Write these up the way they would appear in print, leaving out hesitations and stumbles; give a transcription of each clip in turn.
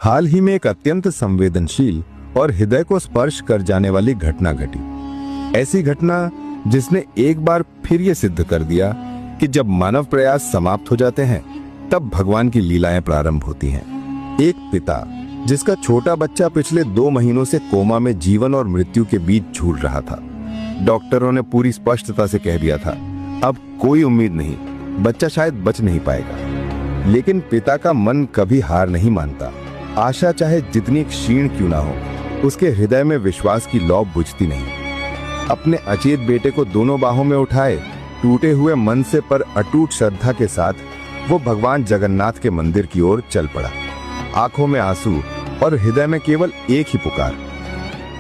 हाल ही में एक अत्यंत संवेदनशील और हृदय को स्पर्श कर जाने वाली घटना घटी। ऐसी घटना जिसने एक बार फिर ये सिद्ध कर दिया कि जब मानव प्रयास समाप्त हो जाते हैं तब भगवान की लीलाएं प्रारंभ होती हैं। एक पिता जिसका छोटा बच्चा पिछले 2 महीनों से कोमा में जीवन और मृत्यु के बीच झूल रहा था। डॉक्टरों ने पूरी स्पष्टता से कह दिया था, अब कोई उम्मीद नहीं, बच्चा शायद बच नहीं पाएगा। लेकिन पिता का मन कभी हार नहीं मानता। आशा चाहे जितनी क्षीण क्यों ना हो, उसके हृदय में विश्वास की लौ बुझती नहीं। अपने अचेत बेटे को दोनों बाहों में उठाए टूटे हुए मन से पर अटूट श्रद्धा के साथ वो भगवान जगन्नाथ के मंदिर की ओर चल पड़ा। आंखों में आंसू और हृदय में केवल एक ही पुकार,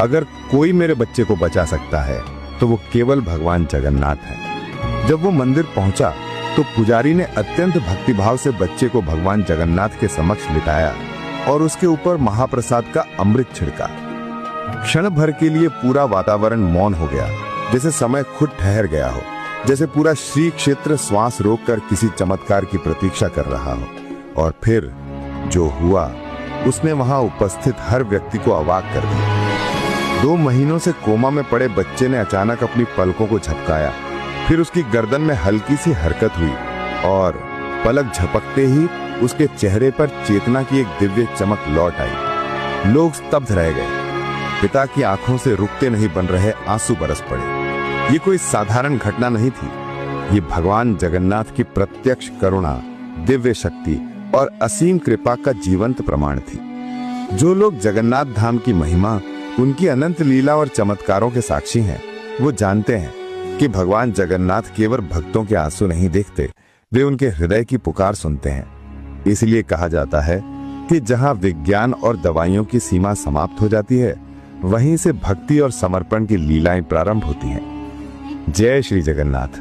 अगर कोई मेरे बच्चे को बचा सकता है तो वो केवल भगवान जगन्नाथ है। जब वो मंदिर पहुंचा तो पुजारी ने अत्यंत भक्तिभाव से बच्चे को भगवान जगन्नाथ के समक्ष लिटाया और उसके ऊपर महाप्रसाद का अमृत छिड़का। क्षण भर के लिए पूरा वातावरण मौन हो गया, जैसे समय खुद ठहर गया हो, जैसे पूरा श्री क्षेत्र श्वास रोककर किसी चमत्कार की प्रतीक्षा कर रहा हो। और फिर जो हुआ उसने वहां उपस्थित हर व्यक्ति को अवाक कर दिया। 2 महीनों से कोमा में पड़े बच्चे ने अचानक अपनी पलकों को झपकाया, फिर उसकी गर्दन में हल्की सी हरकत हुई और पलक झपकते ही उसके चेहरे पर चेतना की एक दिव्य चमक लौट आई। लोग स्तब्ध रह गए। पिता की आंखों से रुकते नहीं बन रहे आंसू बरस पड़े। ये कोई साधारण घटना नहीं थी, ये भगवान जगन्नाथ की प्रत्यक्ष करुणा, दिव्य शक्ति और असीम कृपा का जीवंत प्रमाण थी। जो लोग जगन्नाथ धाम की महिमा, उनकी अनंत लीला और चमत्कारों के साक्षी हैं, वो जानते हैं कि भगवान जगन्नाथ केवल भक्तों के आंसू नहीं देखते, वे उनके हृदय की पुकार सुनते हैं। इसलिए कहा जाता है कि जहां विज्ञान और दवाइयों की सीमा समाप्त हो जाती है, वहीं से भक्ति और समर्पण की लीलाएं प्रारंभ होती हैं। जय श्री जगन्नाथ।